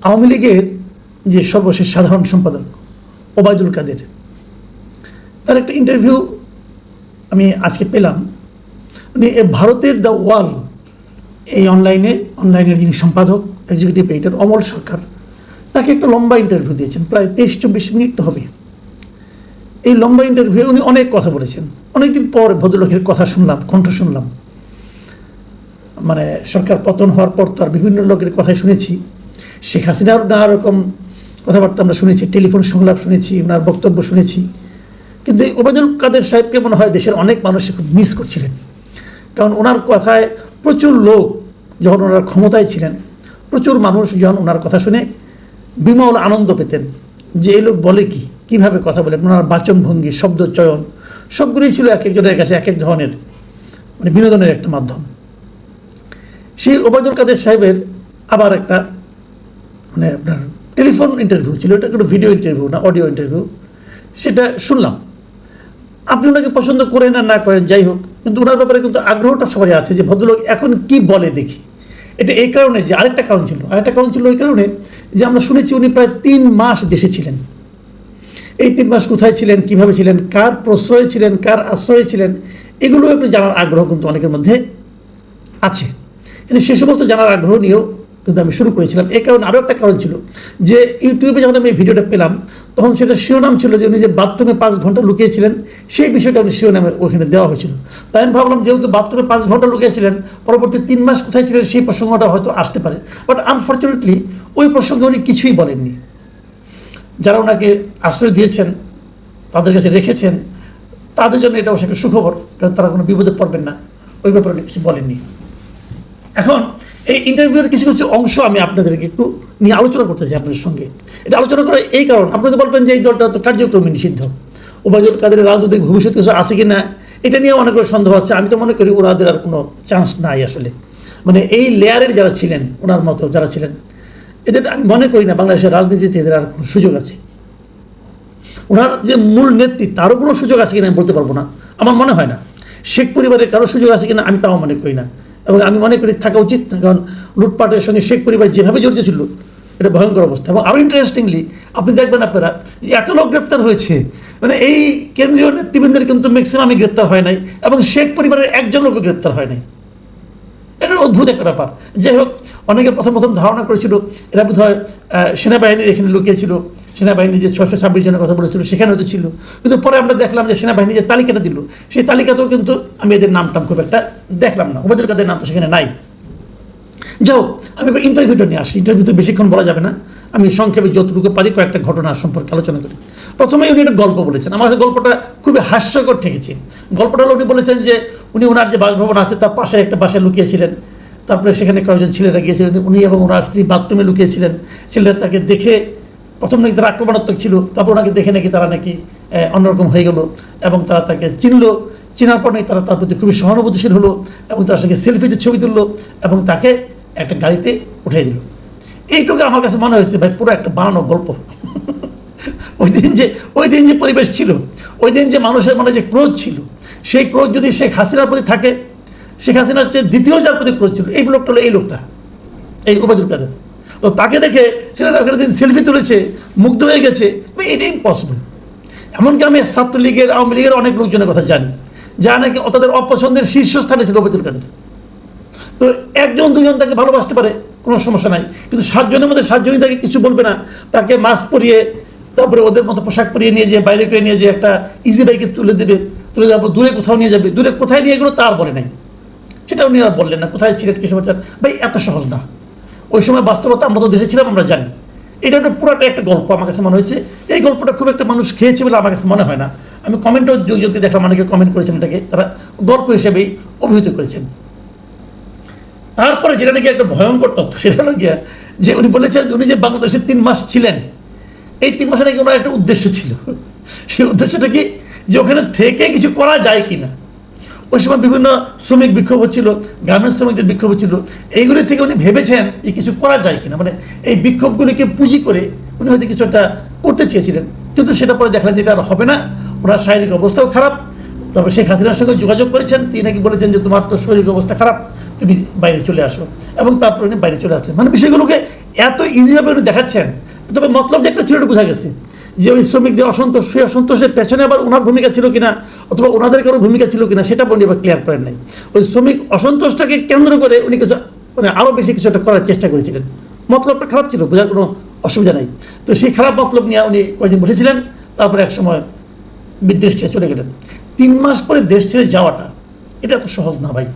আওয়ামী লীগের যে সর্বশেষ সাধারণ সম্পাদক ওবায়দুল কাদের, তার একটা ইন্টারভিউ আমি আজকে পেলাম। উনি ভারতের দ্য ওয়াল এই অনলাইনের যিনি সম্পাদক এক্সিকিউটিভ এডিটর অমল সরকার, তাকে একটা লম্বা ইন্টারভিউ দিয়েছেন, প্রায় 23-24 মিনিট তো হবে। এই লম্বা ইন্টারভিউ উনি অনেক কথা বলেছেন। অনেকদিন পর ভদ্রলোকের কথা শুনলাম, কণ্ঠ শুনলাম। মানে সরকার পতন হওয়ার পর তো আর বিভিন্ন লোকের কথাই শুনেছি, শেখ হাসিনার নানা রকম কথাবার্তা আমরা শুনেছি, টেলিফোন সংলাপ শুনেছি, ওনার বক্তব্য শুনেছি। কিন্তু ওবায়দুল কাদের সাহেবকে মনে হয় দেশের অনেক মানুষ খুব মিস করছিলেন, কারণ ওনার কথায় প্রচুর লোক যখন ওনার ক্ষমতায় ছিলেন, প্রচুর মানুষ যখন ওনার কথা শুনে বিমল আনন্দ পেতেন যে এই লোক বলে কি, কীভাবে কথা বলেন, ওনার বাচনভঙ্গি, শব্দ চয়ন সবগুলোই ছিল এক একজনের কাছে এক এক ধরনের মানে বিনোদনের একটা মাধ্যম। সেই ওবায়দুল কাদের সাহেবের আবার একটা মানে আপনার টেলিফোন ইন্টারভিউ ছিল, এটা কোনো ভিডিও ইন্টারভিউ না, অডিও ইন্টারভিউ। সেটা শুনলাম। আপনি ওনাকে পছন্দ করেন আর না করেন যাই হোক, কিন্তু ওনার ব্যাপারে কিন্তু আগ্রহটা সবারই আছে যে ভদ্রলোক এখন কি বলে দেখি। এটা এই কারণে যে আরেকটা কারণ ছিল ওই কারণে যে আমরা শুনেছি উনি প্রায় 3 মাস দেশে ছিলেন। এই 3 মাস কোথায় ছিলেন, কিভাবে ছিলেন, কার প্রশ্রয়ে ছিলেন, কার আশ্রয়ে ছিলেন, এগুলো একটু জানার আগ্রহ কিন্তু অনেকের মধ্যে আছে। কিন্তু সে সমস্ত জানার আগ্রহ নিয়েও কিন্তু আমি শুরু করেছিলাম। এই কারণে আরও একটা কারণ ছিল যে ইউটিউবে যখন আমি এই ভিডিওটা পেলাম তখন সেটা শিরোনাম ছিল যে উনি যে বাথরুমে 5 ঘন্টা লুকিয়েছিলেন, সেই বিষয়টা উনি শিরোনামে ওখানে দেওয়া হয়েছিল। তাই আমি ভাবলাম যেহেতু বাথরুমে 5 ঘন্টা লুকিয়েছিলেন, পরবর্তী 3 মাস কোথায় ছিলেন সেই প্রসঙ্গটা হয়তো আসতে পারে। বাট আনফর্চুনেটলি ওই প্রসঙ্গে উনি কিছুই বলেননি। যারা ওনাকে আশ্রয় দিয়েছেন, তাদের কাছে রেখেছেন, তাদের জন্য এটা অবশ্যই সুখবর, কারণ তারা কোনো বিপদে পড়বেন না, ওই ব্যাপারে উনি কিছু বলেননি। এখন এই ইন্টারভিউর কিছু কিছু অংশ আমি আপনাদেরকে একটু নিয়ে আলোচনা করতে চাই আপনাদের সঙ্গে। এটা আলোচনা করার এই কারণ, আপনাদের বলবেন যে এই দলটা তো কার্যক্রমে নিষিদ্ধ, ওবায়দুল কাদের রাজনৈতিক ভবিষ্যৎ কিছু আছে কি না এটা নিয়ে অনেক সন্দেহ আছে। আমি তো মনে করি ওনাদের আর কোনো চান্স নাই আসলে। মানে এই লেয়ারের যারা ছিলেন, ওনার মতো যারা ছিলেন, এদের আমি মনে করি না বাংলাদেশের রাজনীতিতে এদের আর কোনো সুযোগ আছে। ওনার যে মূল নেতৃত্ব তারও কোনো সুযোগ আছে কিনা আমি বলতে পারবো না, আমার মনে হয় না। শেখ পরিবারের কারো সুযোগ আছে কিনা আমি তাও মনে করি না, এবং আমি মনে করি থাকা উচিত না, কারণ লুটপাটের সঙ্গে শেখ পরিবার যেভাবে জড়িত ছিল এটা ভয়ঙ্কর অবস্থা। এবং আরও ইন্টারেস্টিংলি আপনি দেখবেন আপনারা এত লোক গ্রেপ্তার হয়েছে, মানে এই কেন্দ্রীয় নেতৃবৃন্দের কিন্তু ম্যাক্সিমামই গ্রেপ্তার হয় নাই, এবং শেখ পরিবারের একজন লোকও গ্রেপ্তার হয় নাই। এটা অদ্ভুত একটা ব্যাপার। যাই হোক, অনেকে প্রথম ধারণা করেছিল এরা বোধ হয় সেনাবাহিনীর এখানে লুকিয়েছিল, সেনাবাহিনী যে 626 জনের কথা বলেছিল সেখানে হয়তো ছিল। কিন্তু পরে আমরা দেখলাম যে সেনাবাহিনী যে তালিকাটা দিল সেই তালিকাতেও কিন্তু আমি এদের নামটাম খুব একটা দেখলাম না, ওবায়দুল কাদের নাম তো সেখানে নাই। যাই হোক, আমি এবার ইন্টারভিউটা নিয়ে আসি। ইন্টারভিউতে বেশিক্ষণ বলা যাবে না, আমি সংক্ষেপে যতটুকু পারি কয়েকটা ঘটনা সম্পর্কে আলোচনা করি। প্রথমেই উনি একটা গল্প বলেছেন, আমার কাছে গল্পটা খুবই হাস্যকর ঠেকেছে। গল্পটা উনি বলেছেন যে উনি ওনার যে বাসভবন আছে তার পাশে একটা বাসায় লুকিয়েছিলেন, তারপরে সেখানে কয়েকজন ছেলেরা গিয়েছিলেন, উনি এবং ওনার স্ত্রী বাথরুমে লুকিয়েছিলেন। ছেলেরা তাকে দেখে প্রথম নাকি তারা আক্রমণাত্মক ছিল, তারপর ওনাকে দেখে নাকি তারা নাকি অন্যরকম হয়ে গেল, এবং তারা তাকে চেনার পর নাকি তারা তার প্রতি খুবই সহানুভূতিশীল হলো, এবং তার সঙ্গে সেলফিতে ছবি তুললো এবং তাকে একটা গাড়িতে উঠিয়ে দিল। এইটুকু আমার কাছে মনে হয়েছে ভাই পুরো একটা বানানো গল্প। ওই দিন যে পরিবেশ ছিল, ওই দিন যে মানুষের মনে যে ক্রোধ ছিল, সেই ক্রোধ যদি শেখ হাসিনার প্রতি থাকে, শেখ হাসিনার চেয়ে দ্বিতীয় যার প্রতি ক্রোধ ছিল এই লোকটা হলো এই লোকটা, এই ওবায়দুল কাদের। তো তাকে দেখে ছেলেরা ওখানে দিন সেলফি তুলেছে, মুগ্ধ হয়ে গেছে, এটা ইম্পসিবল। এমনকি আমি ছাত্রলীগের, আওয়ামী লীগের অনেক লোকজনের কথা জানি যারা নাকি তাদের অপছন্দের শীর্ষস্থানে ছিল ওবায়দুল কাদের। তো 1-2 জন তাকে ভালোবাসতে পারে, কোনো সমস্যা নাই, কিন্তু 7 জনের মধ্যে 7 জনই তাকে কিছু বলবে না। তাকে মাস্ক পরিয়ে, তারপরে ওদের মতো পোশাক পরিয়ে নিয়ে যে বাইরে করে নিয়ে যে একটা ইজি বাইকে তুলে দেওয়ার পর দূরে কোথাও নিয়ে যাবে, দূরে কোথায় নিয়ে গেলো তার বলে নাই, সেটা উনি আর বললেন না। কোথায় ছিলেন, কি সমাচার, ভাই এত সহজ না। ওই সময় বাস্তবতা আমরা তো দেশে ছিলাম, আমরা জানি। এটা একটা পুরোটা একটা গল্প আমার কাছে মনে হয়েছে। এই গল্পটা খুব একটা মানুষ খেয়েছে বলে আমার কাছে মনে হয় না। আমি কমেন্টও যদি দেখলাম, অনেকে কমেন্ট করেছেন এটাকে তারা গল্প হিসেবেই অভিহিত করেছেন। তারপরে যেটা নাকি একটা ভয়ঙ্কর তথ্য, সেটা হলো গিয়া যে উনি বলেছেন উনি যে বাংলাদেশে 3 মাস ছিলেন, এই 3 মাসে নাকি ওনার একটা উদ্দেশ্য ছিল। সেই উদ্দেশ্যটা কি, যে ওখানে থেকে কিছু করা যায় কিনা। ওই সময় বিভিন্ন শ্রমিক বিক্ষোভ হচ্ছিল, গার্মেন্টস শ্রমিকদের বিক্ষোভ হচ্ছিল, এইগুলি থেকে উনি ভেবেছেন যে কিছু করা যায় কিনা, মানে এই বিক্ষোভগুলিকে পুঁজি করে উনি হয়তো কিছু একটা করতে চেয়েছিলেন। কিন্তু সেটা পরে দেখলেন যে এটা আর হবে না, ওনার শারীরিক অবস্থাও খারাপ। তবে শেখ হাসিনার সঙ্গে যোগাযোগ করেছেন, তিনি নাকি বলেছেন যে তোমার তো শারীরিক অবস্থা খারাপ, তুমি বাইরে চলে আসো, এবং তারপরে উনি বাইরে চলে আসছেন। মানে বিষয়গুলোকে এত ইজিভাবে উনি দেখাচ্ছেন। তবে মতলব যে একটা ছিল বোঝা গেছে, যে ওই শ্রমিকদের অসন্তোষ, সেই অসন্তোষের পেছনে আবার ওনার ভূমিকা ছিল কিনা অথবা ওনাদের কারো ভূমিকা ছিল কিনা সেটা উনি আবার ক্লিয়ার করেন নাই। ওই শ্রমিক অসন্তোষটাকে কেন্দ্র করে উনি কিছু মানে আরও বেশি কিছু একটা করার চেষ্টা করেছিলেন। মতলবটা খারাপ ছিল, বোঝার কোনো অসুবিধা নাই। তো সেই খারাপ মতলব নিয়ে উনি কয়েকদিন বসেছিলেন, তারপরে এক সময় বিদেশ ছেড়ে চলে গেলেন। 3 মাস পরে দেশ ছেড়ে যাওয়াটা এটা এত সহজ না ভাই।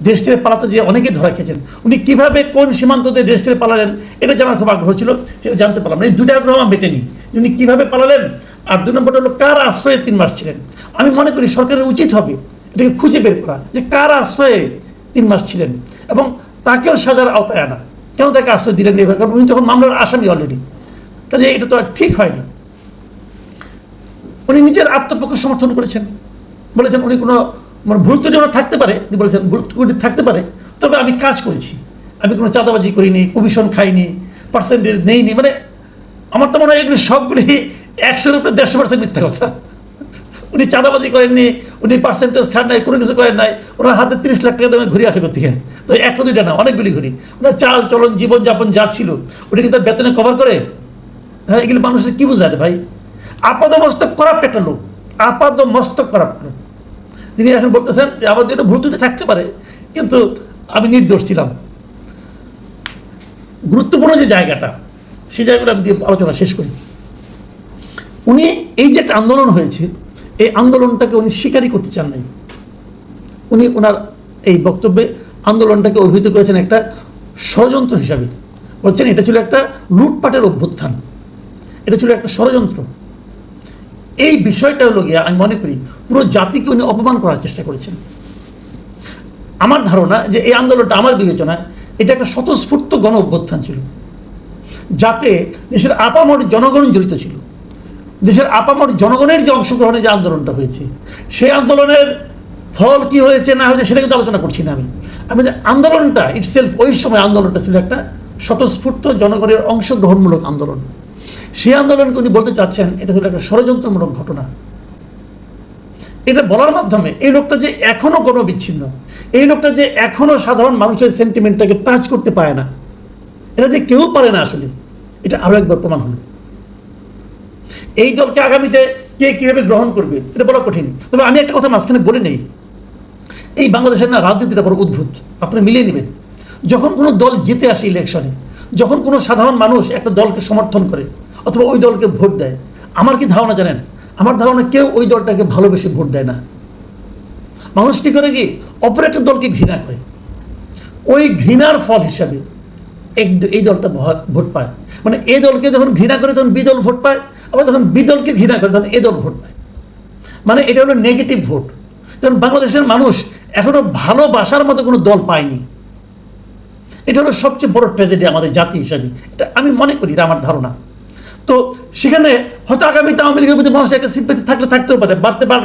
দেশ ছেড়ে পালাতে যে অনেকেই ধরা খেয়েছেন। উনি কীভাবে কোন সীমান্ত দিয়ে দেশ ছেড়ে পালালেন এটা জানার খুব আগ্রহ ছিল, সেটা জানতে পারলাম। এই দুইটা আগ্রহ আমার মেটেনি, উনি কীভাবে পালালেন, আর 2 নম্বরটা হলো কার আশ্রয়ে 3 মাস ছিলেন। আমি মনে করি সরকারের উচিত হবে এটাকে খুঁজে বের করা, যে কার আশ্রয়ে 3 মাস ছিলেন এবং তাকেও সাজার আওতায় আনা। কেন তাকে আশ্রয় দিলেন এবার? কারণ উনি তখন মামলার আসামি অলরেডি, কাজে এটা তো আর ঠিক হয়নি। উনি নিজের আত্মপক্ষ সমর্থন করেছেন, বলেছেন উনি কোনো মানে ভুল ত্রুটি ওনার থাকতে পারে, উনি বলেছেন ভুল ত্রুটি থাকতে পারে, তবে আমি কাজ করেছি, আমি কোনো চাঁদাবাজি করিনি, কমিশন খাইনি, পার্সেন্টেজ নেইনি। মানে আমার তো মনে হয় এগুলি সবগুলি 100-এর উপরে 150% মিথ্যা কথা। উনি চাঁদাবাজি করেননি, উনি পার্সেন্টেজ খান নাই, কোনো কিছু করেন নাই। ওনার হাতে 30 লাখ টাকা দামে ঘুরে আসে কোথেকে? তো 1-2টা না, অনেকগুলি ঘুরি। ওনার চাল চলন জীবনযাপন যা ছিল ওটা কি তার বেতনে কভার করে? হ্যাঁ, এগুলি মানুষের কী বোঝায় ভাই? আপাদ মস্তক করাপ্ট একটা লোক, আপাদ মস্তক করাপ্ট লোক। তিনি এখন বলতেছেন যে আমার জন্য ভুল ত্রুটি থাকতে পারে, কিন্তু আমি নির্দোষ ছিলাম। গুরুত্বপূর্ণ যে জায়গাটা, সেই জায়গাটা আমি দিয়ে আলোচনা শেষ করি। উনি এই যে একটা আন্দোলন হয়েছে, এই আন্দোলনটাকে উনি স্বীকারই করতে চান নাই। উনি ওনার এই বক্তব্যে আন্দোলনটাকে অভিহিত করেছেন একটা ষড়যন্ত্র হিসাবে। বলছেন এটা ছিল একটা লুটপাটের অভ্যুত্থান, এটা ছিল একটা ষড়যন্ত্র। এই বিষয়টা হলো গিয়া আমি মনে করি পুরো জাতিকে উনি অপমান করার চেষ্টা করেছেন। আমার ধারণা যে এই আন্দোলনটা আমার বিবেচনায় এটা একটা স্বতঃস্ফূর্ত গণ অভ্যুত্থান ছিল, যাতে দেশের আপামর জনগণ জড়িত ছিল। দেশের আপামর জনগণের যে অংশগ্রহণে যে আন্দোলনটা হয়েছে, সেই আন্দোলনের ফল কি হয়েছে না হয়েছে সেটা কিন্তু আলোচনা করছি না। আমি যে আন্দোলনটা ইটসেলফ, ওই সময় আন্দোলনটা ছিল একটা স্বতঃস্ফূর্ত জনগণের অংশগ্রহণমূলক আন্দোলন। সেই আন্দোলনকে উনি বলতে চাচ্ছেন এটা ছিল একটা ষড়যন্ত্রমূলক ঘটনা। এটা বলার মাধ্যমে এই লোকটা যে এখনো গণবিচ্ছিন্ন, এই লোকটা যে এখনো সাধারণ মানুষের সেন্টিমেন্টটাকে টাচ করতে পারে না, এটা যে কেউ পারে না আসলে, এটা আরো একবার প্রমাণ হলো। এই দলকে আগামীতে কে কীভাবে গ্রহণ করবে এটা বলা কঠিন। তবে আমি একটা কথা মাঝখানে বলে নেই, এই বাংলাদেশের না রাজনীতিটা বড় অদ্ভুত, আপনি মিলিয়ে নেবেন। যখন কোনো দল জিতে আসে ইলেকশনে, যখন কোনো সাধারণ মানুষ একটা দলকে সমর্থন করে অথবা ওই দলকে ভোট দেয়, আমার কি ধারণা জানেন? আমার ধারণা কেউ ওই দলটাকে ভালোবেসে ভোট দেয় না। মানুষ কী করে, কি অপর একটা দলকে ঘৃণা করে, ওই ঘৃণার ফল হিসাবে এই দলটা ভোট পায়। মানে এ দলকে যখন ঘৃণা করে তখন বি দল ভোট পায়, আবার যখন বি দলকে ঘৃণা করে তখন এ দল ভোট পায়। মানে এটা হলো নেগেটিভ ভোট। কারণ বাংলাদেশের মানুষ এখনো ভালোবাসার মতো কোনো দল পায়নি। এটা হলো সবচেয়ে বড় ট্র্যাজেডি আমাদের জাতি হিসাবে, এটা আমি মনে করি, এটা আমার ধারণা। তো সেখানে হয়তো আগামীতে আওয়ামী লীগের প্রতি মানুষের একটা সিম্প্যাথি থাকতেও পারে,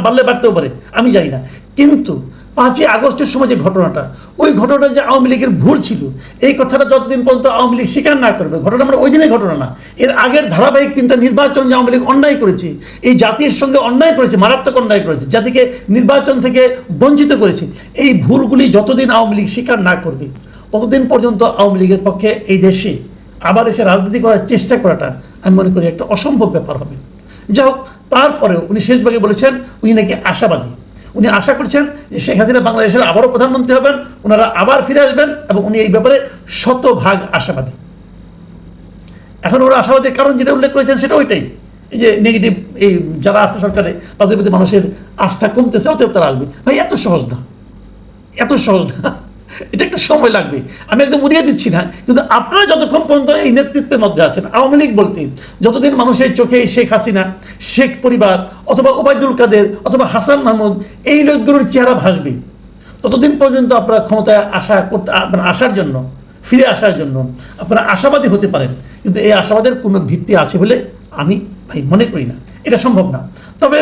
বাড়লে বাড়তেও পারে, আমি জানি না। কিন্তু 5ই আগস্টের সময় যে ঘটনাটা, ওই ঘটনাটা যে আওয়ামী লীগের ভুল ছিল, এই কথাটা যতদিন পর্যন্ত আওয়ামী লীগ স্বীকার না করবে, ঘটনা মানে ওই দিনের ঘটনা না, এর আগের ধারাবাহিক 3টা নির্বাচন যে আওয়ামী লীগ অন্যায় করেছে, এই জাতির সঙ্গে অন্যায় করেছে, মারাত্মক অন্যায় করেছে, জাতিকে নির্বাচন থেকে বঞ্চিত করেছে, এই ভুলগুলি যতদিন আওয়ামী লীগ স্বীকার না করবে ততদিন পর্যন্ত আওয়ামী লীগের পক্ষে এই দেশে আবার এসে রাজনীতি করার চেষ্টা করাটা আমি মনে করি একটা অসম্ভব ব্যাপার হবে। যাই হোক, তারপরেও উনি শেষভাগে বলেছেন উনি নাকি আশাবাদী। উনি আশা করছেন যে শেখ হাসিনা বাংলাদেশের আবারও প্রধানমন্ত্রী হবেন, ওনারা আবার ফিরে আসবেন, এবং উনি এই ব্যাপারে 100% আশাবাদী। এখন ওরা আশাবাদীর কারণ যেটা উল্লেখ করেছেন সেটা ওইটাই, এই যে নেগেটিভ এই যারা আছে সরকারে তাদের প্রতি মানুষের আস্থা কমতেছে, অতএব তারা আসবে। ভাই এত সহজ না, এত সহজ না, এটা একটু সময় লাগবে। আমি একদম উড়িয়ে দিচ্ছি না, কিন্তু আপনারা যতক্ষণ পর্যন্ত এই নেতৃত্বের মধ্যে আছেন, আওয়ামী লীগ বলতে যতদিন মানুষের চোখে শেখ হাসিনা, শেখ পরিবার অথবা ওবায়দুল কাদের অথবা হাসান মাহমুদ এই লোকগুলোর চেহারা ভাসবে, ততদিন পর্যন্ত আপনারা ক্ষমতায় আসার জন্য, ফিরে আসার জন্য আপনারা আশাবাদী হতে পারেন, কিন্তু এই আশাবাদের কোনো ভিত্তি আছে বলে আমি ভাই মনে করি না, এটা সম্ভব না। তবে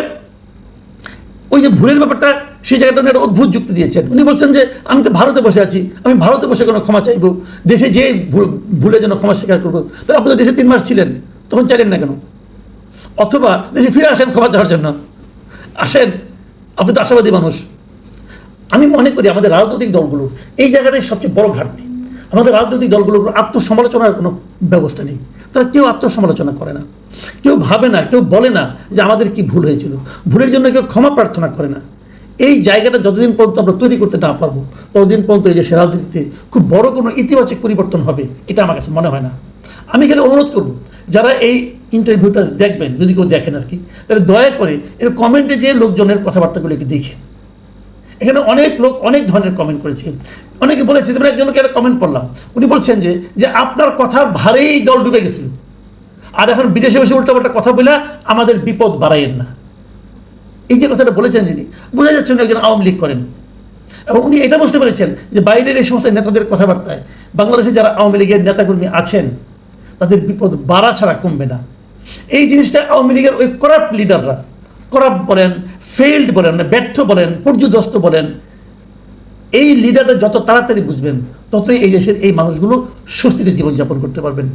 ওই যে ভুলের ব্যাপারটা, সেই জায়গাটা উনি একটা অদ্ভুত যুক্তি দিয়েছেন। উনি বলছেন যে আমি তো ভারতে বসে আছি, আমি ভারতে বসে কোনো ক্ষমা চাইবো, দেশে যে ভুলে যেন ক্ষমা স্বীকার করবো। তাহলে আপনি তো দেশে 3 মাস ছিলেন, তখন চাইলেন না কেন? অথবা দেশে ফিরে আসেন ক্ষমা চাওয়ার জন্য, আসেন, আপনি তো আশাবাদী মানুষ। আমি মনে করি আমাদের রাজনৈতিক দলগুলোর এই জায়গাটাই সবচেয়ে বড় ঘাটতি। আমাদের রাজনৈতিক দলগুলোর আত্মসমালোচনার কোনো ব্যবস্থা নেই। তারা কেউ আত্মসমালোচনা করে না, কেউ ভাবে না, কেউ বলে না যে আমাদের কি ভুল হয়েছিল, ভুলের জন্য কেউ ক্ষমা প্রার্থনা করে না। এই জায়গাটা যতদিন পর্যন্ত আমরা তৈরি করতে না পারবো, ততদিন পর্যন্ত এই দেশের রাজনীতিতে খুব বড় কোনো ইতিবাচক পরিবর্তন হবে এটা আমার কাছে মনে হয় না। আমি এখানে অনুরোধ করব, যারা এই ইন্টারভিউটা দেখবেন, যদি কেউ দেখেন আর কি, তাহলে দয়া করে এর কমেন্টে যে লোকজনের কথাবার্তাগুলোকে দেখে। এখানে অনেক লোক অনেক ধরনের কমেন্ট করেছে। অনেকে বলেছে, যেমন একজনকে একটা কমেন্ট করলাম, উনি বলছেন যে আপনার কথার ভারেই দল ডুবে গেছিল, আর এখন বিদেশে বসে উল্টাপাল্টা কথা বলে আমাদের বিপদ বাড়াইয়েন না। এই যে কথাটা বলেছেন যিনি, বোঝা যাচ্ছে উনি একজন আওয়ামী লীগ করেন, এবং উনি এটা বুঝতে পেরেছেন যে বাইরের এই সমস্ত নেতাদের কথাবার্তায় বাংলাদেশে যারা আওয়ামী লীগের নেতাকর্মী আছেন তাদের বিপদ বাড়া ছাড়া কমবে না। এই জিনিসটা আওয়ামী লীগের ওই করাপ্ট লিডাররা, করাপ্ট বলেন, ফেইল্ড বলেন, ব্যর্থ বলেন, পর্যুদস্ত বলেন, এই লিডাররা যত তাড়াতাড়ি বুঝবেন, ততই এই দেশের এই মানুষগুলো স্বস্তিতে জীবনযাপন করতে পারবেন।